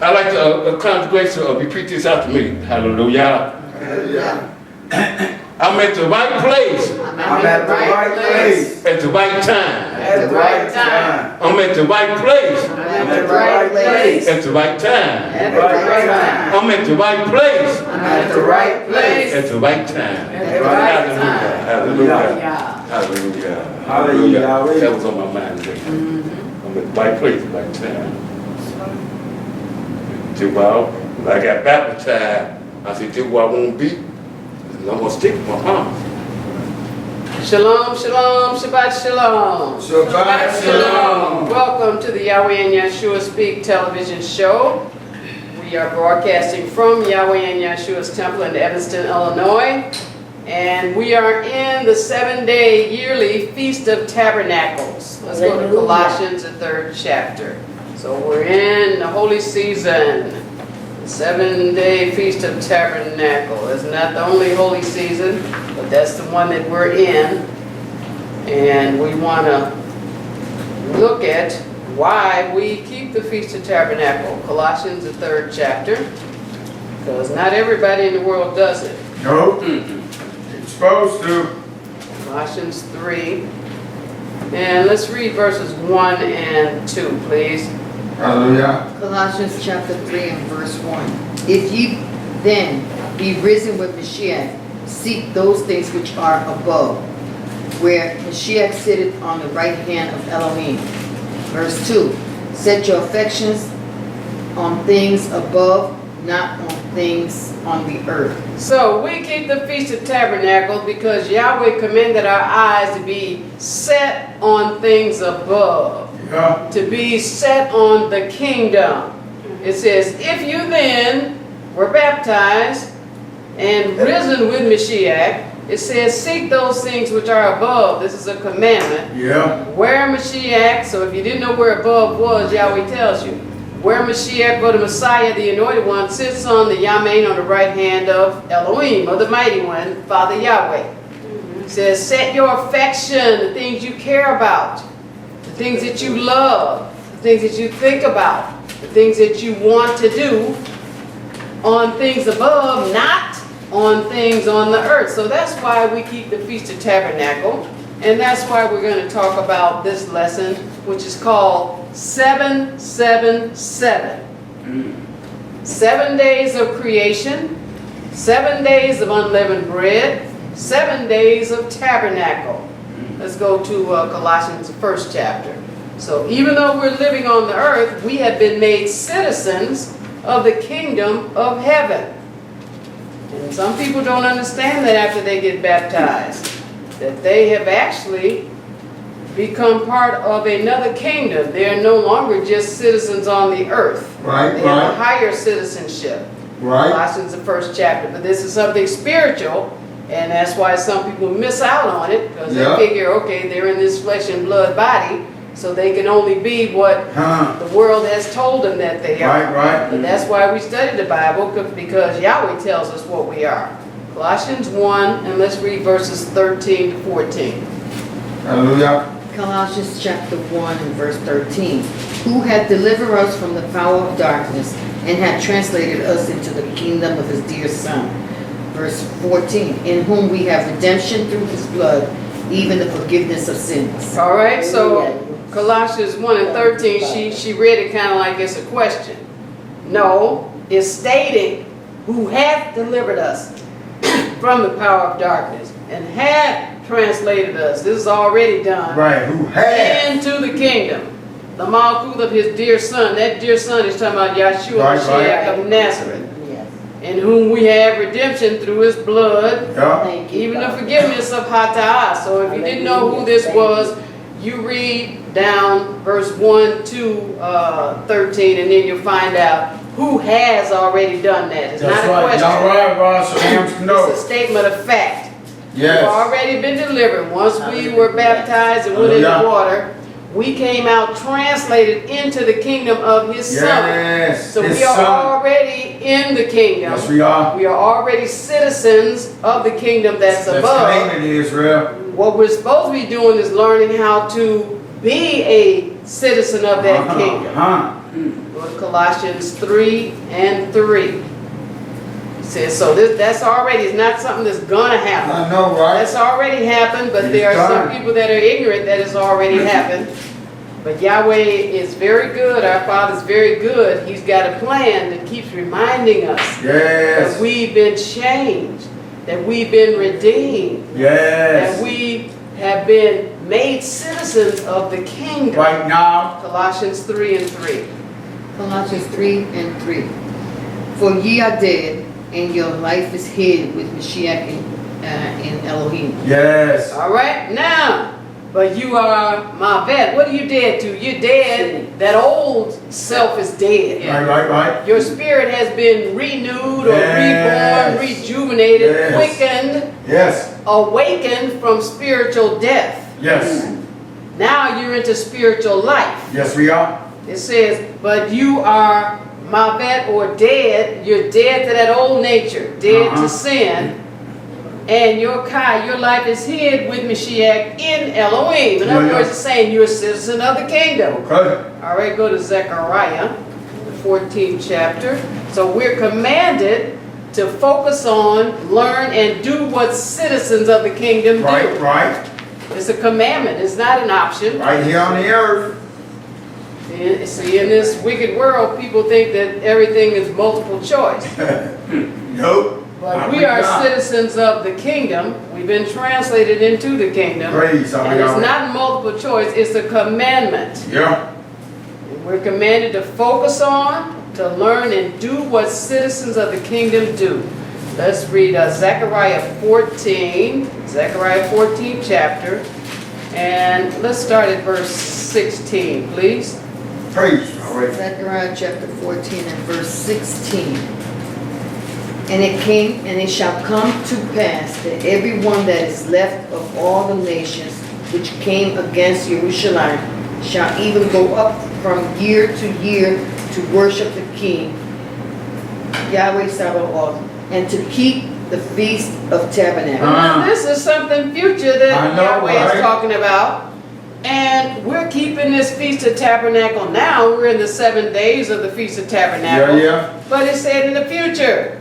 I'd like to congregation to repeat this after me. Hallelujah. Hallelujah. I'm at the right place I'm at the right place. at the right time. At the right time. I'm at the right place I'm at the right place. at the right time. At the right time. I'm at the right place I'm at the right place. at the right time. At the right time. Hallelujah. Hallelujah. Hallelujah. That was on my mind today. I'm at the right place at the right time. When I got baptized, I said, this is where I won't be. I'm going to stick with my promise. Shalom, shalom, Shabbat shalom. Shabbat shalom. Welcome to the Yahweh and Yahshua Speak television show. We are broadcasting from Yahweh and Yahshua's temple in Evanston, Illinois. And we are in the 7-day yearly Feast of Tabernacles. Let's go to Colossians, the 3rd chapter. So we're in the holy season, the 7-day Feast of Tabernacle. It's not the only holy season, but that's the one that we're in. And we want to look at why we keep the Feast of Tabernacle. Colossians, the 3rd chapter, because not everybody in the world does it. Nope. It's supposed to. Colossians 3. And let's read verses 1 and 2, please. Hallelujah. Colossians chapter 3 and verse 1. If ye then be risen with Mashiach, seek those things which are above, where Mashiach sitteth on the right hand of Elohim. Verse 2. Set your affections on things above, not on things on the earth. So we keep the Feast of Tabernacles because Yahweh commanded our eyes to be set on things above. Yeah. To be set on the kingdom. It says, if you then were baptized and risen with Mashiach, it says, seek those things which are above. This is a commandment. Yeah. Where Mashiach, so if you didn't know where above was, Yahweh tells you. Where Mashiach, or the Messiah, the Anointed One, sits on the Yamin on the right hand of Elohim, of the Mighty One, Father Yahweh. It says, set your affection, the things you care about, the things that you love, the things that you think about, the things that you want to do on things above, not on things on the earth. So that's why we keep the Feast of Tabernacle, and that's why we're going to talk about this lesson, which is called 777. 7 days of creation, 7 days of unleavened bread, 7 days of tabernacle. Let's go to Colossians, the 1st chapter. So even though we're living on the earth, we have been made citizens of the kingdom of heaven. And some people don't understand that after they get baptized, that they have actually become part of another kingdom. They are no longer just citizens on the earth. Right, They have a higher citizenship. Right. Colossians, the 1st chapter. But this is something spiritual, and that's why some people miss out on it, because Yeah. they figure, okay, they're in this flesh and blood body, so they can only be what the world has told them that they are. Right, right. But that's why we study the Bible, because Yahweh tells us what we are. Colossians 1, and let's read verses 13 to 14. Hallelujah. Colossians chapter 1 and verse 13. Who hath delivered us from the power of darkness and hath translated us into the kingdom of his dear Son. Verse 14. In whom we have redemption through his blood, even the forgiveness of sins. All right, so Colossians 1 and 13, she read it kind of like it's a question. No, it's stating who hath delivered us from the power of darkness and hath translated us. This is already done. Right. Who has? Into the kingdom. The Malkuth of his dear Son. That dear Son is talking about Yahshua Right, Mashiach of Nazareth. In whom we have redemption through his blood, Yeah. even the forgiveness of Hata'ah. So if you didn't know who this was, you read down verse 1 to 13, and then you'll find out who has already done that. It's not a question. Y'all right, Ross. It's a statement of fact. Yes. We've already been delivered. Once we were baptized and went in the water, we came out translated into the kingdom of his Son. Yes. So we are already in the kingdom. Yes, we are. We are already citizens of the kingdom that's above. claiming Israel. What we're supposed to be doing is learning how to be a citizen of that kingdom. Go to Colossians 3 and 3. It says, so that's already, it's not something that's gonna happen. I know, right? That's already happened, but there are some people that are ignorant that it's already happened. But Yahweh is very good. Our Father's very good. He's got a plan that keeps reminding us Yes. that we've been changed, that we've been redeemed, Yes. that we have been made citizens of the kingdom. Right now. Colossians 3 and 3. Colossians 3 and 3. For ye are dead, and your life is hid with Mashiach in Elohim. Yes. All right, now, but you are my vet. What are you dead to? You're dead. That old self is dead. Right. Your spirit has been renewed or Yes. reborn, rejuvenated, Yes. quickened, Yes. awakened from spiritual death. Yes. Now you're into spiritual life. Yes, we are. It says, but you are mavet or dead. You're dead to that old nature, dead to sin. And your life is hid with Mashiach in Elohim. In other words, it's saying you're a citizen of the kingdom. Okay. All right, go to Zechariah, the 14th chapter. So we're commanded to focus on, learn, and do what citizens of the kingdom do. Right. It's a commandment. It's not an option. Right here on the earth. See, in this wicked world, people think that everything is multiple choice. Nope. But we are citizens of the kingdom. We've been translated into the kingdom. Praise And it's not multiple choice, it's a commandment. Yeah. And we're commanded to focus on, to learn, and do what citizens of the kingdom do. Let's read Zechariah 14 chapter. And let's start at verse 16, please. Praise. All right. Zechariah chapter 14 and verse 16. And it shall come to pass that everyone that is left of all the nations which came against Jerusalem shall even go up from year to year to worship the King, Yahweh Sabbath, and to keep the Feast of Tabernacles. This is something future that Yahweh is talking about. And we're keeping this Feast of Tabernacle now. We're in the 7 days of the Feast of Tabernacle. Yeah. But it said in the future.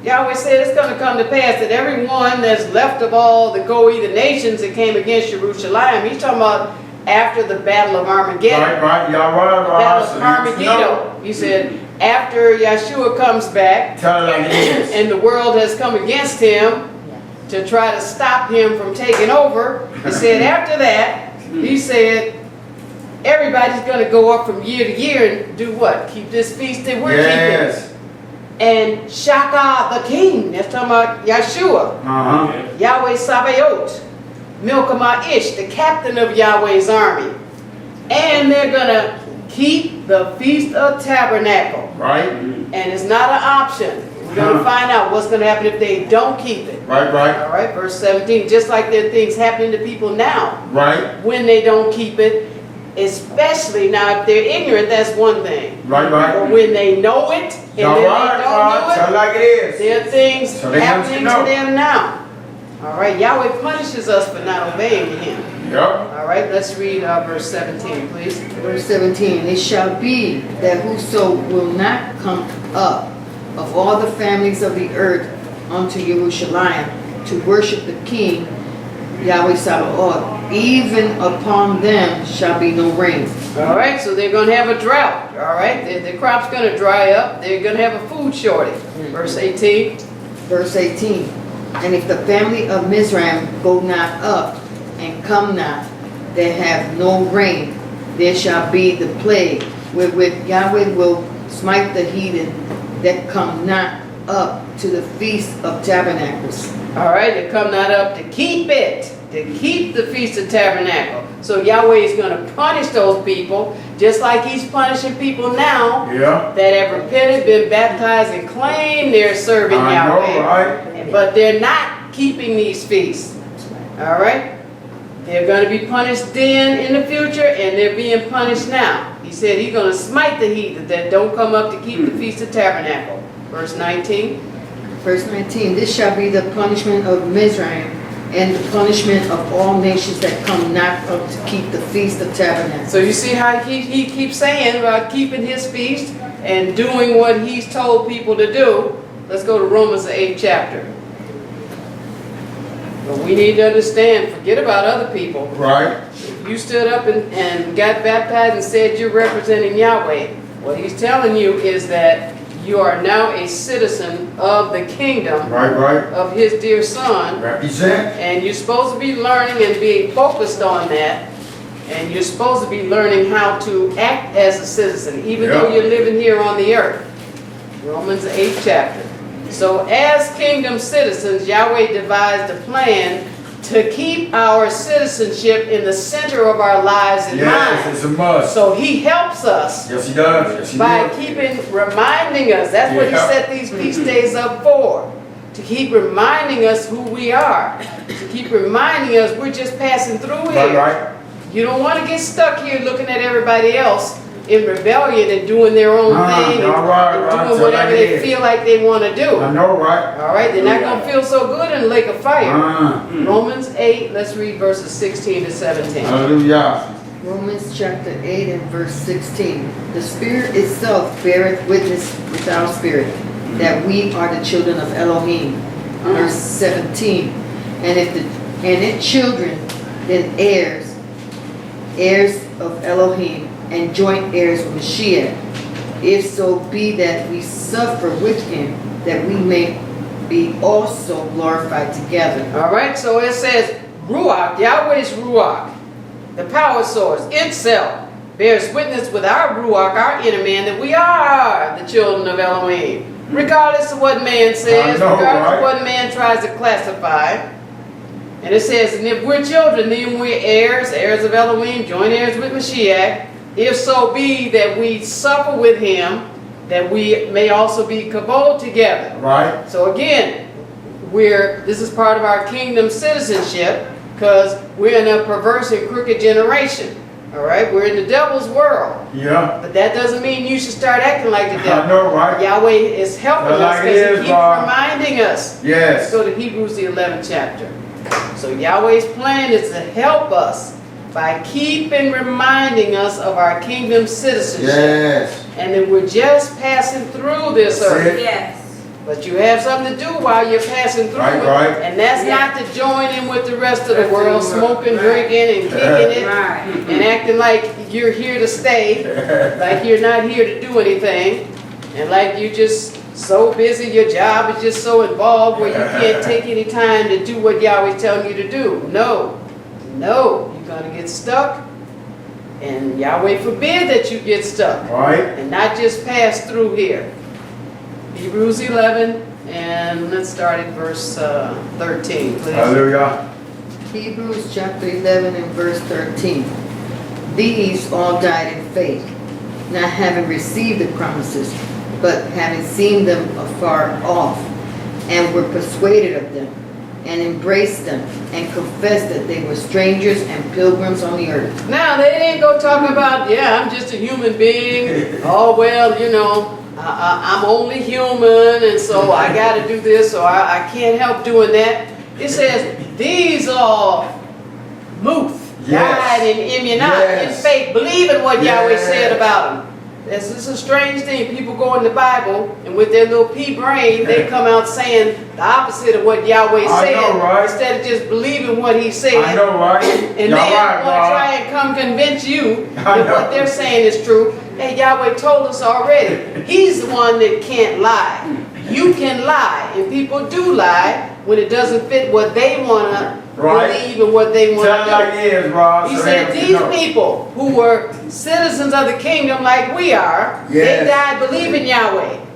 Yahweh said it's going to come to pass that everyone that's left of all the the nations that came against Jerusalem, he's talking about after the Battle of Armageddon. Right. Y'all The Battle of Armageddon. He said after Yahshua comes back and the world has come against him to try to stop him from taking over, he said after that, he said everybody's going to go up from year to year and do what? Keep this feast that we're keeping. And Shaka the king, that's talking about Yahshua, Yahweh Sabaoth, Milkamah Iysh, the captain of Yahweh's army. And they're going to keep the Feast of Tabernacle. Right. And it's not an option. We're going to find out what's going to happen if they don't keep it. Right. All right, verse 17, just like there are things happening to people now. Right. When they don't keep it, especially now if they're ignorant, that's one thing. Right. But when they know it and then they don't do Tell it, like it is. there are things So they happening have to to them now. All right, Yahweh punishes us for not obeying him. Yep. All right, let's read verse 17, please. Verse 17. It shall be that whoso will not come up of all the families of the earth unto Jerusalem to worship the King, Yahweh Sabaoth, even upon them shall be no rain. All right, so they're going to have a drought. All right, the crop's going to dry up. They're going to have a food shortage. Verse 18. Verse 18. And if the family of Mizraim go not up and come not, they have no rain, there shall be the plague, wherewith Yahweh will smite the heathen that come not up to the Feast of Tabernacles. All right, they come not up to keep it, to keep the Feast of Tabernacle. So Yahweh is going to punish those people, just like he's punishing people now that have repented, been baptized, and claim they're serving Yahweh. But they're not keeping these feasts. All right? They're going to be punished then in the future, and they're being punished now. He said he's going to smite the heathen that don't come up to keep the Feast of Tabernacle. Verse 19. Verse 19. This shall be the punishment of Mizraim and the punishment of all nations that come not up to keep the Feast of Tabernacles. So you see how he keeps saying about keeping his feast and doing what he's told people to do. Let's go to Romans the 8th chapter. But we need to understand, forget about other people. Right. You stood up and got baptized and said you're representing Yahweh. What he's telling you is that you are now a citizen of the kingdom Right. of his dear son. Represent. And you're supposed to be learning and being focused on that. And you're supposed to be learning how to act as a citizen, even though you're living here on the earth. Romans 8th chapter. So as kingdom citizens, Yahweh devised a plan to keep our citizenship in the center of our lives in Yes, mind. it's a must. So he helps us Yes, he does. Yes, he by does. keeping reminding us. That's what he Yeah. set these feast days up for. To keep reminding us who we are. To keep reminding us we're just passing through here. Right. You don't want to get stuck here looking at everybody else in rebellion and doing their own thing and, right. doing whatever they feel like they want to do. I know, right? All right, they're not going to feel so good in the lake of fire. Uh, Romans 8, let's read verses 16 to 17. hallelujah. Romans chapter 8 and verse 16. The Spirit itself beareth witness with our spirit that we are the children of Elohim. Verse 17. And if children, then heirs, heirs of Elohim, and joint heirs with Mashiach, if so be that we suffer with him, that we may be also glorified together. All right, so it says Ruach, Yahweh's Ruach, the power source itself, bears witness with our Ruach, our inner man, that we are the children of Elohim. Regardless of what man says, regardless of what man tries to classify. And it says, and if we're children, then we're heirs, heirs of Elohim, joint heirs with Mashiach. If so be that we suffer with him, that we may also be kabod together. Right. So again, this is part of our kingdom citizenship because we're in a perverse and crooked generation. All right, we're in the devil's world. Yeah. But that doesn't mean you should start acting like the devil. I know, right? Yahweh is helping us because he keeps reminding us. Yes. Let's go to Hebrews the 11th chapter. So Yahweh's plan is to help us by keeping reminding us of our kingdom citizenship. Yes. And then we're just passing through this earth. Yes. But you have something to do while you're passing through it. Right. And that's not to join in with the rest of the world, smoking, drinking, and kicking it, Right. and acting like you're here to stay, like you're not here to do anything, and like you're just so busy, your job is just so involved where you can't take any time to do what Yahweh's telling you to do. No, you're going to get stuck, and Yahweh forbid that you get stuck, Right. and not just pass through here. Hebrews 11, and let's start at verse 13, please. Hallelujah. Hebrews chapter 11 and verse 13. These all died in faith, not having received the promises, but having seen them afar off, and were persuaded of them, and embraced them, and confessed that they were strangers and pilgrims on the earth. Now, they didn't go talking about, I'm just a human being. Oh, well, I'm only human, and so I got to do this, or I can't help doing that. It says, these all died in Immunah, in faith, believing what Yahweh said about them. This is a strange thing. People go in the Bible, and with their little pea brain, they come out saying the opposite of what Yahweh said, instead of just believing what he said. I know, right? And then want to try and come convince you that what they're saying is true. Hey, Yahweh told us already. He's the one that can't lie. You can lie, and people do lie when it doesn't fit what they want to believe and what they want to do. He said these people who were citizens of the kingdom like we are, they died believing Yahweh.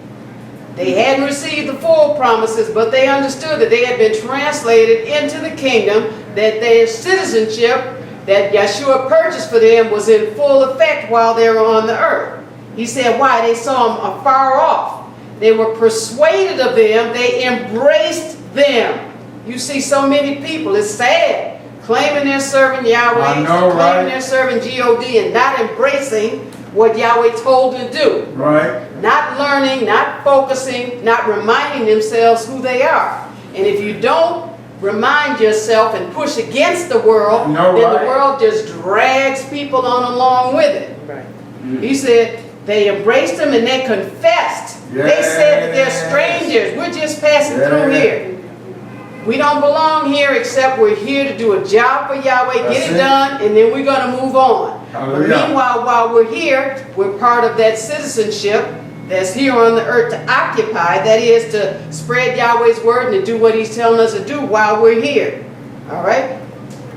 They hadn't received the full promises, but they understood that they had been translated into the kingdom, that their citizenship that Yahshua purchased for them was in full effect while they were on the earth. He said, why? They saw them afar off. They were persuaded of them. They embraced them. You see so many people, it's sad, claiming they're serving Yahweh, claiming they're serving G-O-D, and not embracing what Yahweh told them to do. Right. Not learning, not focusing, not reminding themselves who they are. And if you don't remind yourself and push against the world, No, then right. the world just drags people on along with it. Right. He said they embraced him and they confessed. They said that they're strangers. We're just passing through here. We don't belong here except we're here to do a job for Yahweh, That's get it it. done, and then we're going to move on. But Hallelujah. meanwhile, while we're here, we're part of that citizenship that's here on the earth to occupy. That is to spread Yahweh's word and to do what he's telling us to do while we're here. All right?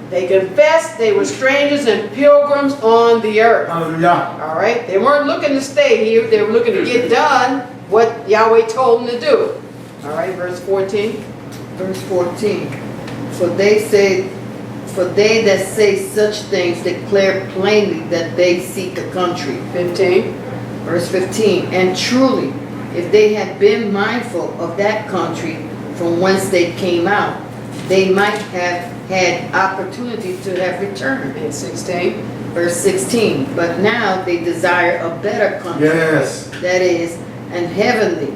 They confessed they were strangers and pilgrims on the earth. Hallelujah. All right? They weren't looking to stay here. They were looking to get done what Yahweh told them to do. All right, verse 14. Verse 14. For they that say such things declare plainly that they seek a country. 15. Verse 15. And truly, if they had been mindful of that country from whence they came out, they might have had opportunity to have returned. And 16. Verse 16. But now they desire a better country. Yes. That is, and heavenly.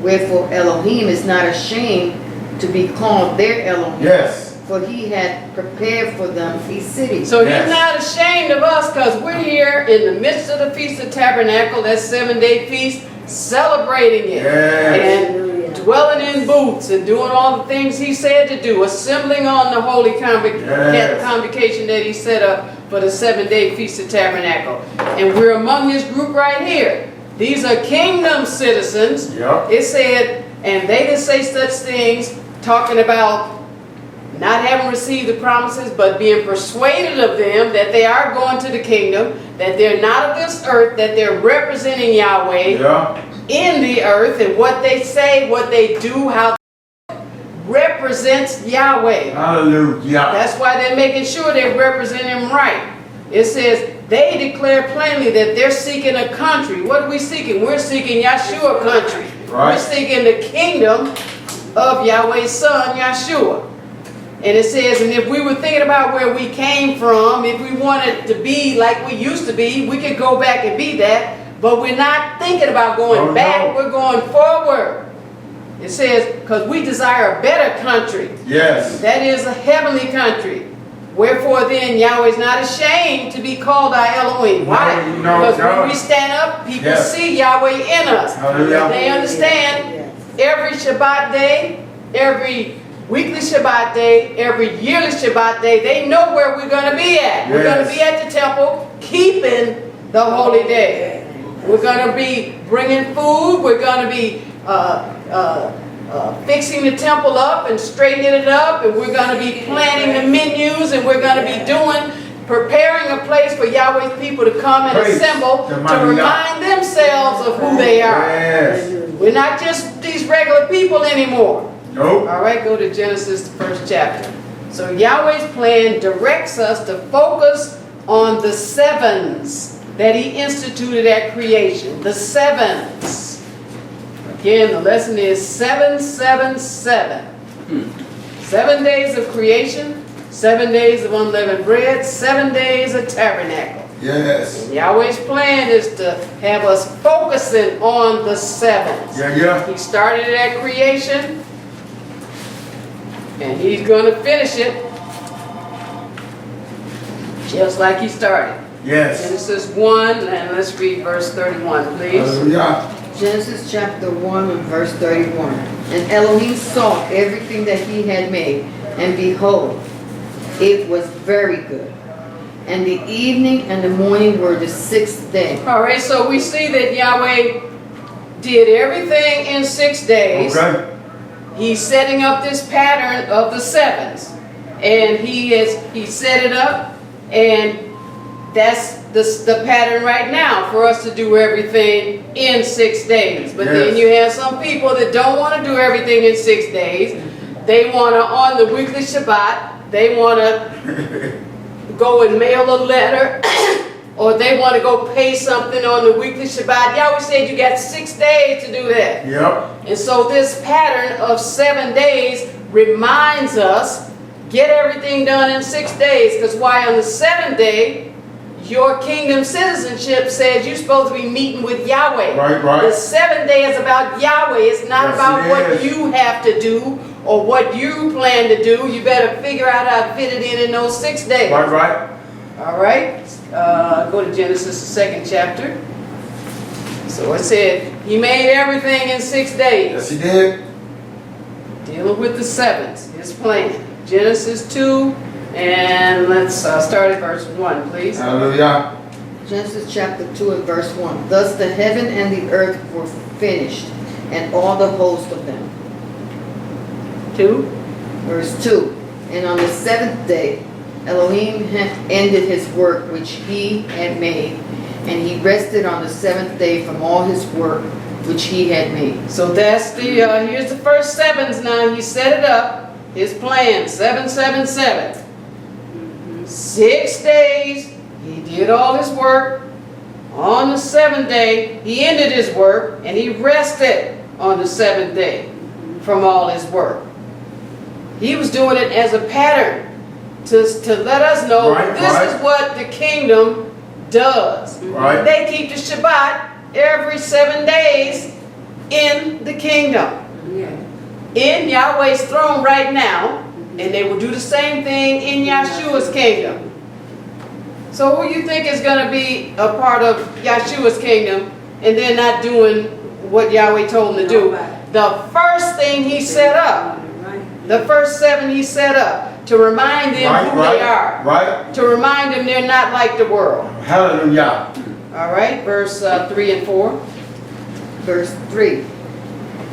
Wherefore Elohim is not ashamed to be called their Elohim. Yes. For he had prepared for them a city. So Yes. he's not ashamed of us because we're here in the midst of the Feast of Tabernacle, that 7-day feast, celebrating it. Yes. And dwelling in booths and doing all the things he said to do, assembling on the holy convocation that he set up for the 7-day Feast of Tabernacle. And we're among this group right here. These are kingdom citizens. Yep. It said, and they that say such things, talking about not having received the promises, but being persuaded of them that they are going to the kingdom, that they're not of this earth, that they're representing Yahweh Yeah. in the earth, and what they say, what they do, how they represents Yahweh. Hallelujah. That's why they're making sure they represent him right. It says, they declare plainly that they're seeking a country. What are we seeking? We're seeking Yahshua country. Right. We're seeking the kingdom of Yahweh's son, Yahshua. And it says, and if we were thinking about where we came from, if we wanted to be like we used to be, we could go back and be that. But we're not thinking about going back. No. We're going forward. It says, because we desire a better country. Yes. That is a heavenly country. Wherefore then Yahweh is not ashamed to be called our Elohim. Why? No, Because no. when we stand up, people Yes. see Yahweh in us. Hallelujah. They understand every Shabbat day, every weekly Shabbat day, every yearly Shabbat day, they know where we're going to be at. We're going to Yes. be at the temple keeping the holy day. We're going to be bringing food. We're going to be fixing the temple up and straightening it up, and we're going to be planning the menus, and we're going to be preparing a place for Yahweh's people to come and Praise assemble the to mighty remind themselves of who they are. Yes. We're not just these regular people anymore. Nope. All right, go to Genesis, the 1st chapter. So Yahweh's plan directs us to focus on the sevens that he instituted at creation. The sevens. Again, the lesson is 777. 7 days of creation, 7 days of unleavened bread, 7 days of tabernacle. Yes. And Yahweh's plan is to have us focusing on the sevens. Yeah. He started it at creation, and he's going to finish it just like he started. Yes. Genesis 1, and let's read verse 31, please. Hallelujah. Genesis chapter 1 and verse 31. And Elohim saw everything that he had made, and behold, it was very good. And the evening and the morning were the 6th day. All right, so we see that Yahweh did everything in 6 days. Okay. He's setting up this pattern of the sevens, and he set it up, and that's the pattern right now for us to do everything in 6 days. But then you have some people that don't want to do everything in 6 days. They want to, on the weekly Shabbat, they want to go and mail a letter, or they want to go pay something on the weekly Shabbat. Yahweh said you got 6 days to do that. Yep. And so this pattern of 7 days reminds us, get everything done in 6 days. Because why? On the 7th day, your kingdom citizenship says you're supposed to be meeting with Yahweh. Right. The 7th day is about Yahweh. It's not Yes, about it what is. you have to do or what you plan to do, you better figure out how to fit it in those 6 days. Right, right. All right, go to Genesis, the 2nd chapter. So it said, he made everything in 6 days. Yes, he did. Dealing with the 7th, his plan. Genesis 2, and let's start at verse 1, please. Hallelujah. Genesis chapter 2 and verse 1. Thus the heaven and the earth were finished, and all the host of them. 2. Verse 2. And on the 7th day, Elohim had ended his work which he had made, and he rested on the 7th day from all his work which he had made. So that's the, here's the first 7s now. He set it up, his plan, 7, 7, 7. 6 days, he did all his work. On the 7th day, he ended his work, and he rested on the 7th day from all his work. He was doing it as a pattern to let us know Right, this right. is what the kingdom does. Right. They keep the Shabbat every 7 days in the kingdom. In Yahweh's throne right now, and they will do the same thing in Yahshua's kingdom. So who you think is going to be a part of Yahshua's kingdom and they're not doing what Yahweh told them to do? The first thing he set up, the first 7 he set up, to remind them Right, who right, they are. right. To remind them they're not like the world. Hallelujah. All right, verse 3 and 4. Verse 3.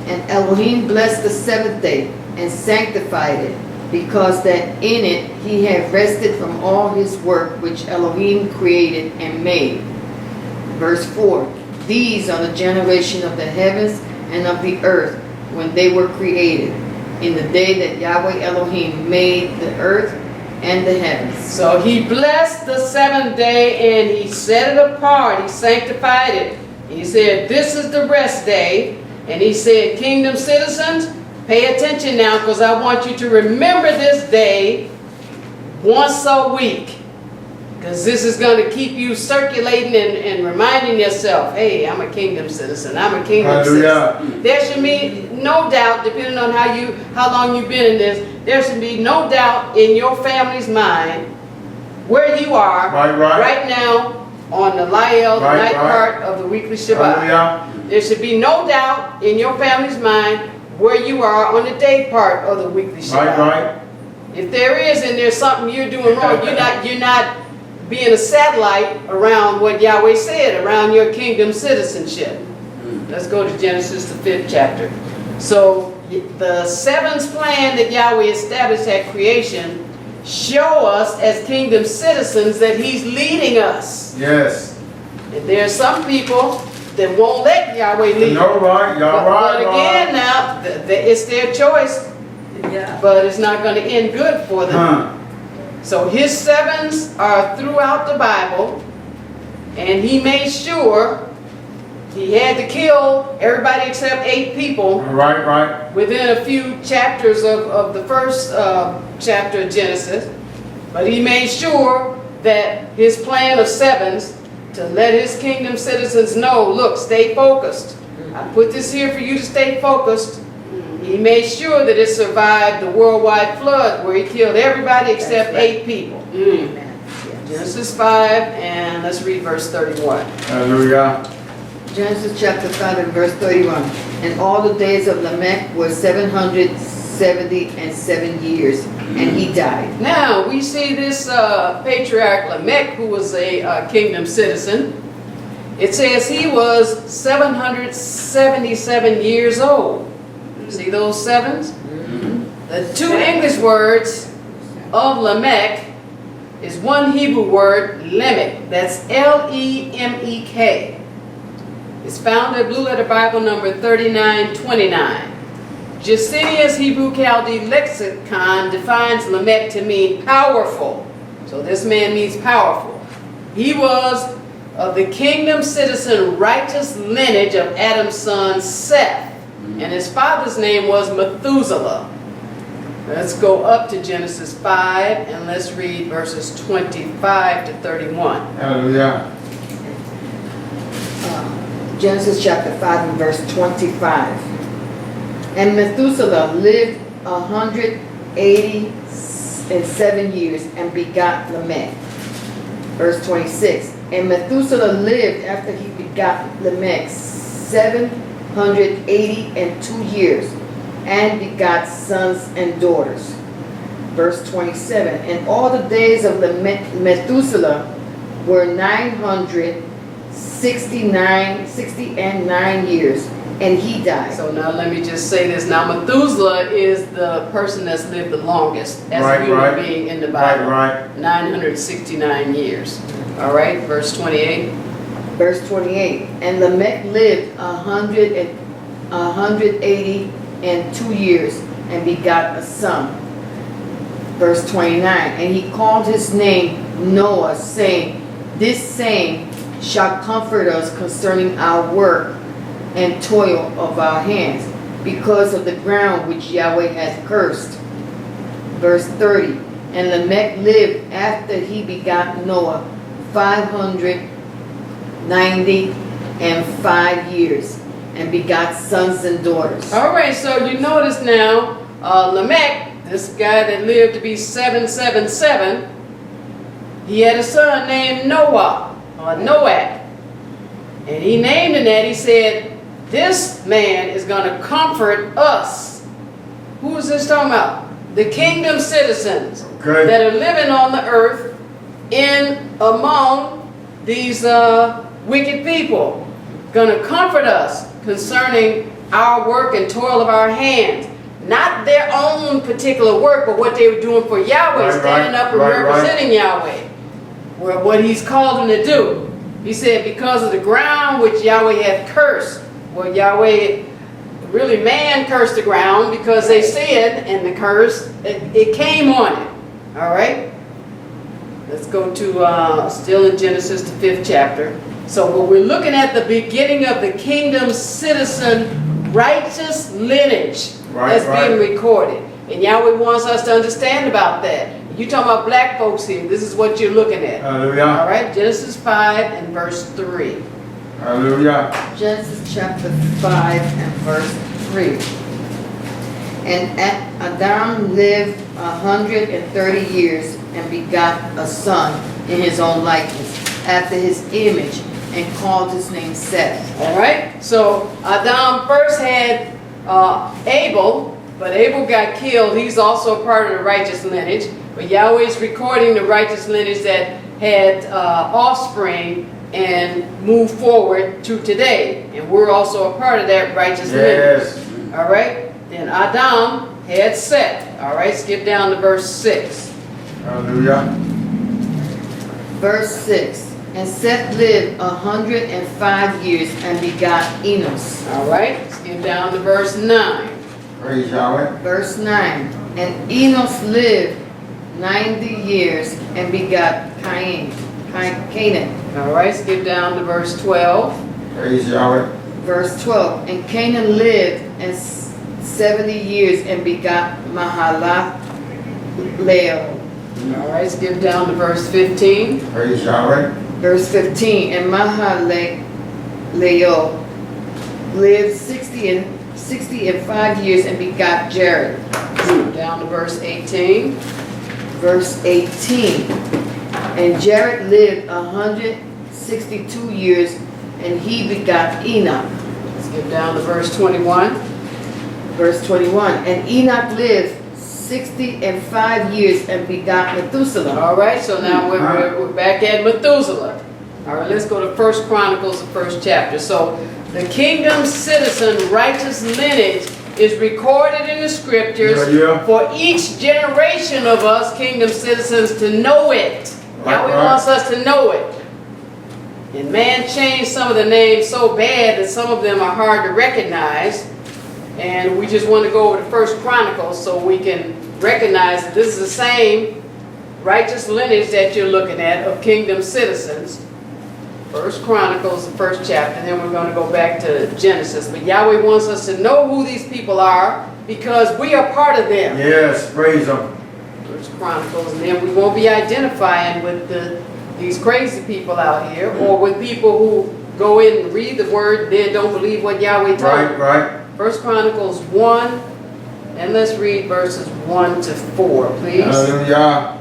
And Elohim blessed the 7th day and sanctified it, because that in it he had rested from all his work which Elohim created and made. Verse 4. These are the generation of the heavens and of the earth when they were created, in the day that Yahweh Elohim made the earth and the heavens. So he blessed the 7th day and he set it apart. He sanctified it. He said, this is the rest day. And he said, kingdom citizens, pay attention now, because I want you to remember this day once a week. Because this is going to keep you circulating and reminding yourself, hey, I'm a kingdom citizen. I'm a kingdom citizen. There should be no doubt, depending on how long you've been in this, there should be no doubt in your family's mind where you are right now on the Layil, the night part of the weekly Shabbat. There should be no doubt in your family's mind where you are on the day part of the weekly Shabbat. If there is, and there's something you're doing wrong, you're not being a satellite around what Yahweh said, around your kingdom citizenship. Let's go to Genesis, the 5th chapter. So the 7th plan that Yahweh established at creation show us as kingdom citizens that he's leading us. Yes. And there are some people that won't let Yahweh lead. No, right. Y'all But again now, it's their choice. But it's not going to end good for them. So his 7s are throughout the Bible, and he made sure he had to kill everybody except 8 people. Within a few chapters of the first chapter of Genesis. But he made sure that his plan of 7s to let his kingdom citizens know, look, stay focused. I put this here for you to stay focused. He made sure that it survived the worldwide flood where he killed everybody except 8 people. Genesis 5, and let's read verse 31. Hallelujah. Genesis chapter 5 and verse 31. And all the days of Lamech were 777 years, and he died. Now, we see this patriarch Lamech, who was a kingdom citizen. It says he was 777 years old. See those 7s? The 2 English words of Lamech is one Hebrew word, Lemek. That's L-E-M-E-K. It's found in Blue Letter Bible number 3929. Justinian's Hebrew Chaldee lexicon defines Lamech to mean powerful. So this man means powerful. He was of the kingdom citizen righteous lineage of Adam's son Seth. And his father's name was Methuselah. Let's go up to Genesis 5 and let's read verses 25 to 31. Hallelujah. Genesis chapter 5 and verse 25. And Methuselah lived 187 years and begot Lamech. Verse 26. And Methuselah lived after he begot Lamech 782 years and begot sons and daughters. Verse 27. And all the days of Methuselah were 969 years, and he died. So now let me just say this. Now Methuselah is the person that's lived the longest as Right, a human right. being in the Bible. Right. 969 years. All right, verse 28. Verse 28. And Lamech lived 182 years and begot a son. Verse 29. And he called his name Noah, saying, this same shall comfort us concerning our work and toil of our hands, because of the ground which Yahweh hath cursed. Verse 30. And Lamech lived after he begot Noah 595 years and begot sons and daughters. All right, so you notice now, Lamech, this guy that lived to be 777, he had a son named Noah, or Noah. And he named him that. He said, this man is going to comfort us. Who is this talking about? The kingdom citizens Okay. that are living on the earth in among these wicked people. Going to comfort us concerning our work and toil of our hands. Not their own particular work, but what they were doing for Yahweh, Right, standing up and representing Yahweh. What he's called them to do. He said, because of the ground which Yahweh hath cursed. Well, Yahweh, really man cursed the ground because they sinned, and the curse, it came on it. All right? Let's go to, still in Genesis, the 5th chapter. So what we're looking at the beginning of the kingdom citizen righteous lineage that's being recorded. And Yahweh wants us to understand about that. You talking about black folks here. This is what you're looking at. Hallelujah. All right, Genesis 5 and verse 3. Hallelujah. Genesis chapter 5 and verse 3. And Adam lived 130 years and begot a son in his own likeness, after his image, and called his name Seth. All right, so Adam first had Abel, but Abel got killed. He's also a part of the righteous lineage. But Yahweh's recording the righteous lineage that had offspring and moved forward to today. And we're also a part of that righteous lineage. All right, then Adam had Seth. All right, skip down to verse 6. Hallelujah. Verse 6. And Seth lived 105 years and begot Enos. All right, skip down to verse 9. Praise Yahweh. Verse 9. And Enos lived 90 years and begot Canaan. All right, skip down to verse 12. Praise Yahweh. Verse 12. And Canaan lived 70 years and begot Layil. All right, skip down to verse 15. Praise Yahweh. Verse 15. And Layil lived 65 years and begot Jared. Skip down to verse 18. Verse 18. And Jared lived 162 years and he begot Enoch. Skip down to verse 21. Verse 21. And Enoch lived 65 years and begot Methuselah. All right, so now we're back at Methuselah. All right, let's go to 1 Chronicles, the 1st chapter. So the kingdom citizen righteous lineage is recorded in the scriptures for each generation of us kingdom citizens to know it. Yahweh wants us to know it. And man changed some of the names so bad that some of them are hard to recognize. And we just want to go over to 1 Chronicles so we can recognize that this is the same righteous lineage that you're looking at of kingdom citizens. 1 Chronicles, the 1st chapter, and then we're going to go back to Genesis. But Yahweh wants us to know who these people are because we are part of them. Yes, praise Him. 1 Chronicles, and then we won't be identifying with these crazy people out here or with people who go in and read the word, then don't believe what Yahweh told them. Right. 1 Chronicles 1 and let's read verses 1 to 4, please. Hallelujah.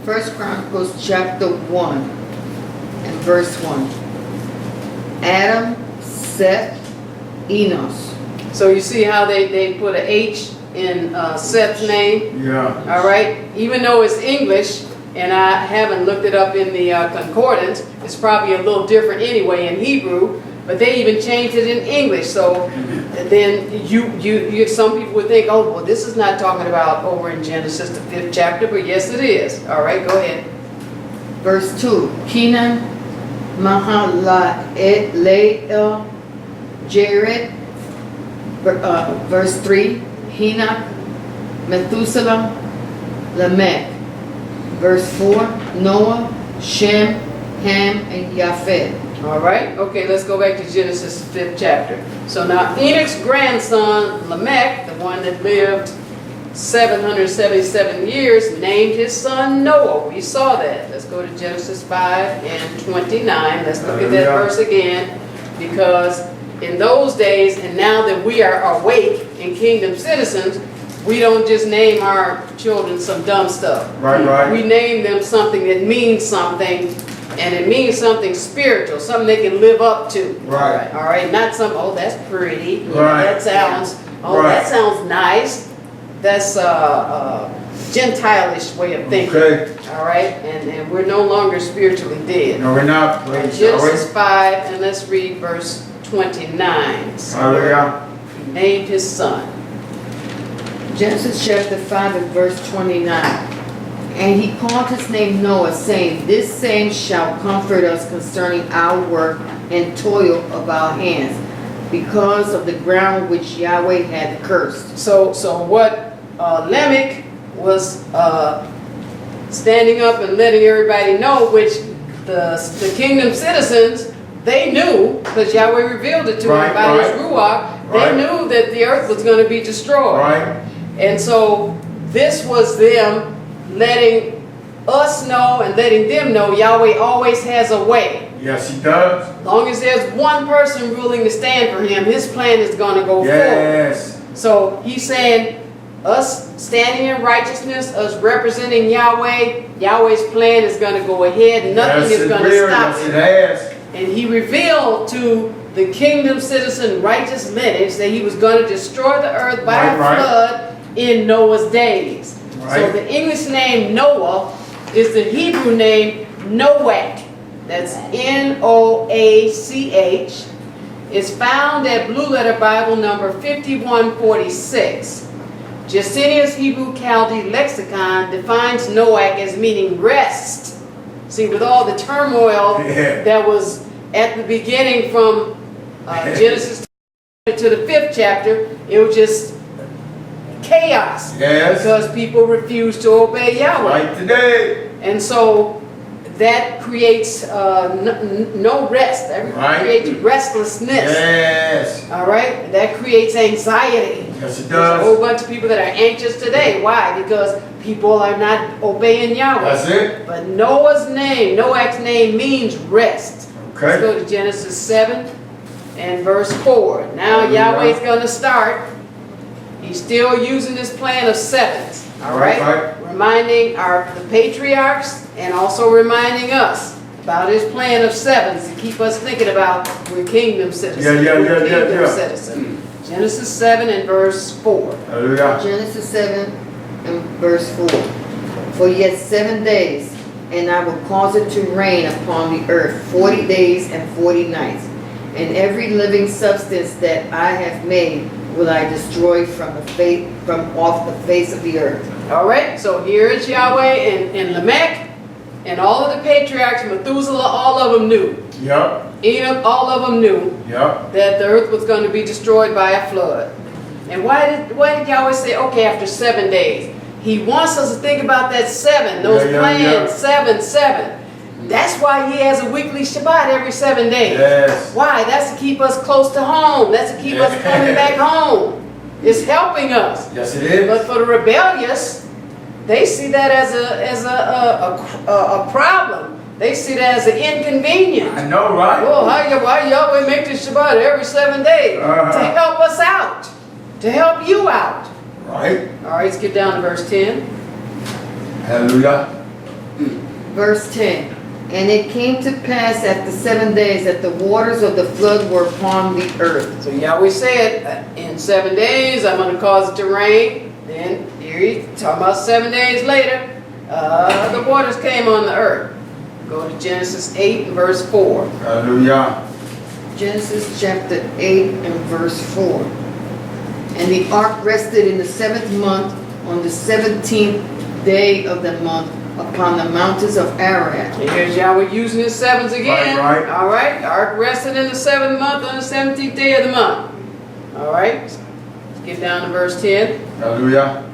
First Chronicles chapter 1 and verse 1. Adam, Seth, Enos. So you see how they put an H in Seth's name? Yeah. All right, even though it's English, and I haven't looked it up in the concordance, it's probably a little different anyway in Hebrew, but they even changed it in English. So then some people would think, oh, well, this is not talking about over in Genesis, the 5th chapter, but yes, it is. All right, go ahead. Verse 2. Kenan, Layil, Jared. Verse 3. Enoch, Methuselah, Lamech. Verse 4. Noah, Shem, Ham, and Japheth. All right, okay, let's go back to Genesis 5th chapter. So now Enoch's grandson, Lamech, the one that lived 777 years, named his son Noah. We saw that. Let's go to Genesis 5 and 29. Let's look at that verse again, because in those days, and now that we are awake and kingdom citizens, we don't just name our children some dumb stuff. Right. We name them something that means something, and it means something spiritual, something they can live up to. Right. All right, not some, oh, that's pretty. Right. That sounds, oh, Right. that sounds nice. That's a Gentile-ish way of thinking. Okay. All right, and we're no longer spiritually dead. No, we're not. Praise Genesis Yahweh. 5, and let's read verse 29. Hallelujah. He named his son. Genesis chapter 5 and verse 29. And he called his name Noah, saying, This same shall comfort us concerning our work and toil of our hands, because of the ground which Yahweh had cursed. So what Lamech was standing up and letting everybody know, which the kingdom citizens, they knew, because Yahweh revealed it to them by his Ruach, they knew that the earth was going to be destroyed. Right. And so this was them letting us know and letting them know Yahweh always has a way. Yes, he does. As long as there's one person willing to stand for him, his plan is going to go Yes. forward. So he's saying, us standing in righteousness, us representing Yahweh, Yahweh's plan is going to go ahead. Nothing is going to stop it. it. Yes, it has. And he revealed to the kingdom citizen righteous lineage that he was going to destroy the earth by a flood in Noah's days. So the English name Noah is the Hebrew name Noach. That's Noach. It's found at Blue Letter Bible number 5146. Justinian's Hebrew Chaldee Lexicon defines Noach as meaning rest. See, with all the turmoil that was at the beginning from Genesis to the 5th chapter, it was just chaos. Yes. Because people refused to obey Yahweh. Right today. And so that creates no rest. That creates restlessness. Yes. All right? That creates anxiety. Yes, it There's a does. whole bunch of people that are anxious today. Why? Because people are not obeying Yahweh. That's it. But Noah's name means rest. Let's Okay. go to Genesis 7 and verse 4. Now Yahweh's going to start. He's still using this plan of sevens. All right? Reminding the patriarchs and also reminding us about his plan of sevens to keep us thinking about we're kingdom citizens. Kingdom citizen. Genesis 7 and verse 4. Hallelujah. Genesis 7 and verse 4. For yet 7 days, and I will cause it to rain upon the earth 40 days and 40 nights. And every living substance that I have made will I destroy from off the face of the earth. All right, so here is Yahweh and Lamech, and all of the patriarchs, Methuselah, all of them knew. Yep. Enoch, all of them knew Yep. that the earth was going to be destroyed by a flood. And why did Yahweh say, okay, after 7 days? He wants us to think about that 7, those plans, 7, 7. That's why he has a weekly Shabbat every 7 days. Yes. Why? That's to keep us close to home. That's to keep us coming back home. It's helping us. Yes, it is. But for the rebellious, they see that as a problem. They see that as an inconvenience. I know, right? Well, why Yahweh make this Shabbat every 7 days? To help us out. To help you out. Right. All right, let's get down to verse 10. Hallelujah. Verse 10. And it came to pass after 7 days that the waters of the flood were upon the earth. So Yahweh said, in 7 days I'm going to cause it to rain. Then here he's talking about 7 days later, the waters came on the earth. Go to Genesis 8 and verse 4. Hallelujah. Genesis chapter 8 and verse 4. And the ark rested in the 7th month on the 17th day of the month upon the mountains of Ararat. And here's Yahweh using his sevens again. Right. All right. The ark rested in the 7th month on the 17th day of the month. All right. Let's get down to verse 10. Hallelujah.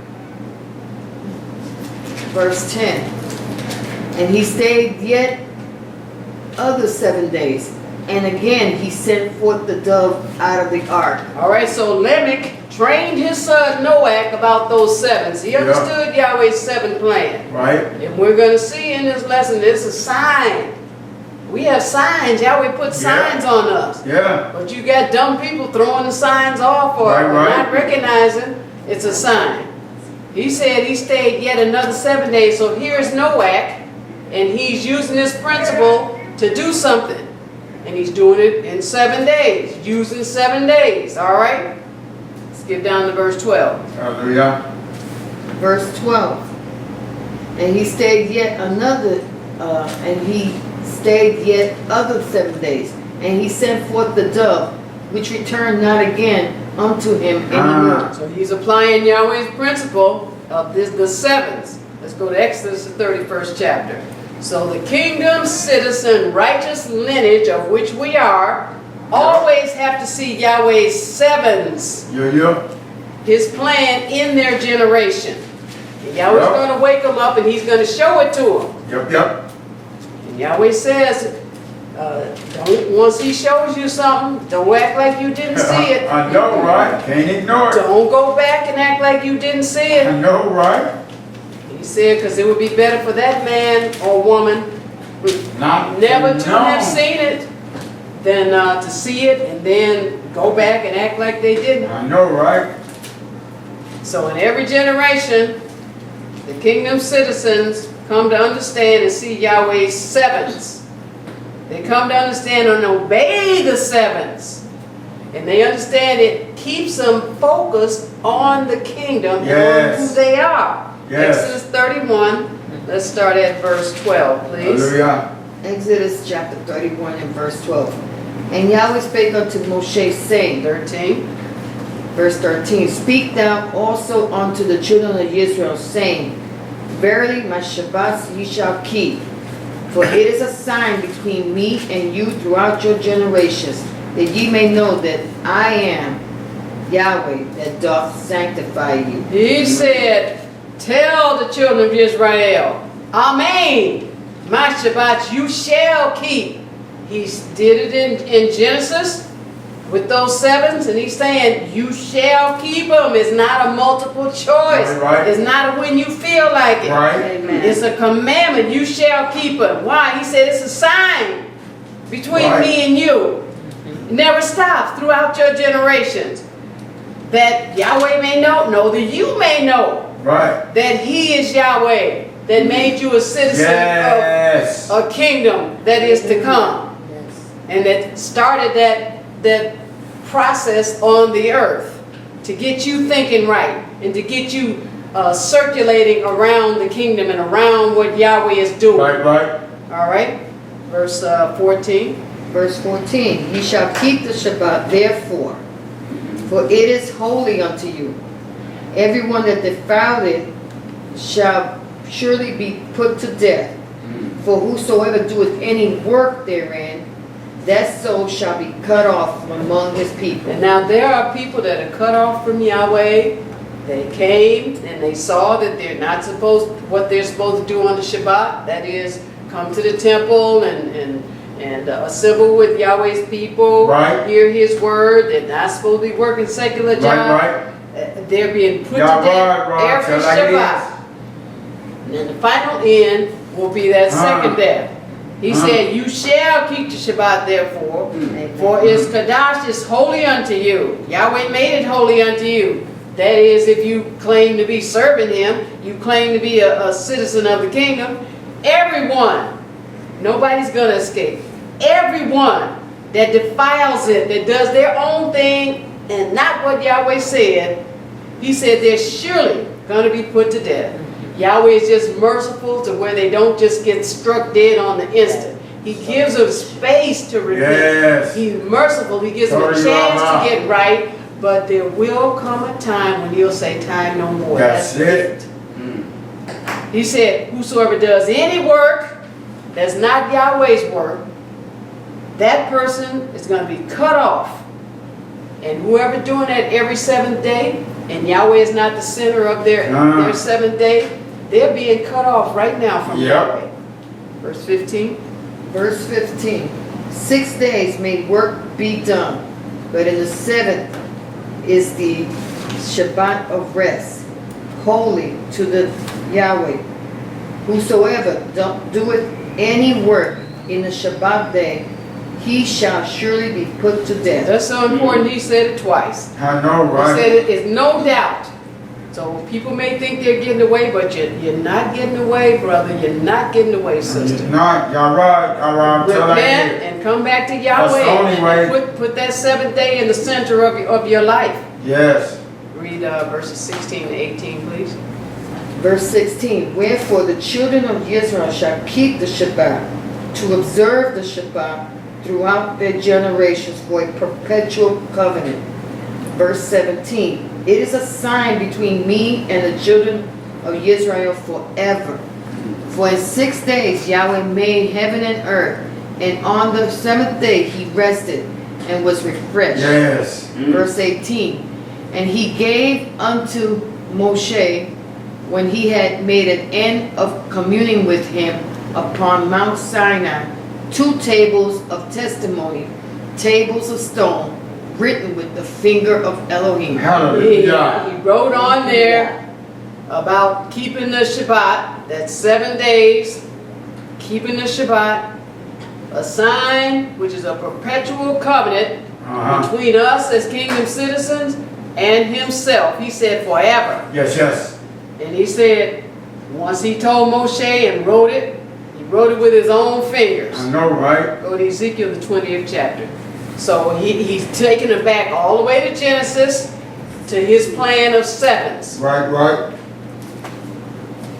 Verse 10. And he stayed yet other 7 days. And again he sent forth the dove out of the ark. All right. So Lamech trained his son Noach about those sevens. He understood Yahweh's 7 plan. Right. And we're going to see in this lesson, it's a sign. We have signs. Yahweh put signs on us. Yeah. But you got dumb people throwing the signs off or not recognizing it's a sign. He said he stayed yet another 7 days. So here's Noach, and he's using this principle to do something. And he's doing it in 7 days, using 7 days. All right? Let's get down to verse 12. Hallelujah. Verse 12. And he stayed yet another, other 7 days. And he sent forth the dove, which returned not again unto him anymore. So he's applying Yahweh's principle of the sevens. Let's go to Exodus, the 31st chapter. So the kingdom, citizen, righteous lineage of which we are, always have to see Yahweh's sevens, his plan in their generation. And Yahweh's going to wake them up and he's going to show it to them. And Yahweh says, once he shows you something, don't act like you didn't see it. I know, right? Can't ignore it. Don't go back and act like you didn't see it. I know, right? He said, because it would be better for that man or woman never to have seen it than to see it and then go back and act like they didn't. I know, right? So in every generation, the kingdom citizens come to understand and see Yahweh's sevens. They come to understand and obey the sevens. And they understand it keeps them focused on the kingdom and on who they are. Exodus 31, let's start at verse 12, please. Hallelujah. Exodus chapter 31 and verse 12. And Yahweh spake unto Moshe, saying, 13. Verse 13. Speak thou also unto the children of Israel, saying, Verily my Shabbats ye shall keep, for it is a sign between me and you throughout your generations, that ye may know that I am Yahweh that doth sanctify you. He said, tell the children of Israel, Amen, my Shabbat you shall keep. He did it in Genesis with those sevens, and he's saying, you shall keep them. It's not a multiple choice. Right. It's not a when you feel like it. Right. Amen. It's a commandment. You shall keep them. Why? He said it's a sign between me and you. It never stops throughout your generations. That Yahweh may know that you may know. Right. That he is Yahweh, that made you a citizen of a kingdom that is to come. And that started that process on the earth to get you thinking right and to get you circulating around the kingdom and around what Yahweh is doing. Right. All right. Verse 14. Verse 14. Ye shall keep the Shabbat, therefore, for it is holy unto you. Everyone that defiled it shall surely be put to death. For whosoever doeth any work therein, that soul shall be cut off from among his people. And now there are people that are cut off from Yahweh. They came and they saw that they're not supposed, what they're supposed to do on the Shabbat. That is, come to the temple and assemble with Yahweh's people. Right. Hear his word. They're not supposed to be working secular jobs. Right. They're being put to death every Shabbat. And the final end will be that second death. He said, you shall keep the Shabbat therefore, for its Kadash is holy unto you. Yahweh made it holy unto you. That is, if you claim to be serving him, you claim to be a citizen of the kingdom, everyone, nobody's going to escape. Everyone that defiles it, that does their own thing and not what Yahweh said, he said they're surely going to be put to death. Yahweh is just merciful to where they don't just get struck dead on the instant. He gives them space to repent. Yes. He's merciful. He gives them a chance to get right. But there will come a time when he'll say, time no more. That's it. He said, whosoever does any work that's not Yahweh's work, that person is going to be cut off. And whoever doing that every seventh day, and Yahweh is not the center of their seventh day, they're being cut off right now from Yahweh. Verse 15. Verse 15. 6 days may work be done, but in the seventh is the Shabbat of rest, holy to the Yahweh. Whosoever doeth any work in the Shabbat day, he shall surely be put to death. That's so important. He said it twice. I know, right? He said it is no doubt. So people may think they're getting away, but you're not getting away, brother. You're not getting away, sister. You're not. Y'all right. Y'all right. I'm telling Repent you. and come back to Yahweh. That's the only way. And put that seventh day in the center of your life. Yes. Read verses 16 to 18, please. Verse 16. Wherefore the children of Israel shall keep the Shabbat, to observe the Shabbat throughout their generations for a perpetual covenant. Verse 17. It is a sign between me and the children of Israel forever. For in 6 days Yahweh made heaven and earth, and on the seventh day he rested and was refreshed. Yes. Verse 18. And he gave unto Moshe, when he had made an end of communing with him upon Mount Sinai, 2 tables of testimony, tables of stone, written with the finger of Elohim. Hallelujah. He wrote on there about keeping the Shabbat, that's 7 days, keeping the Shabbat, a sign which is a perpetual covenant between us as kingdom citizens and himself. He said forever. Yes, yes. And he said, once he told Moshe and wrote it, he wrote it with his own fingers. I know, right? Go to Ezekiel, the 20th chapter. So he's taking it back all the way to Genesis, to his plan of sevens. Right, right.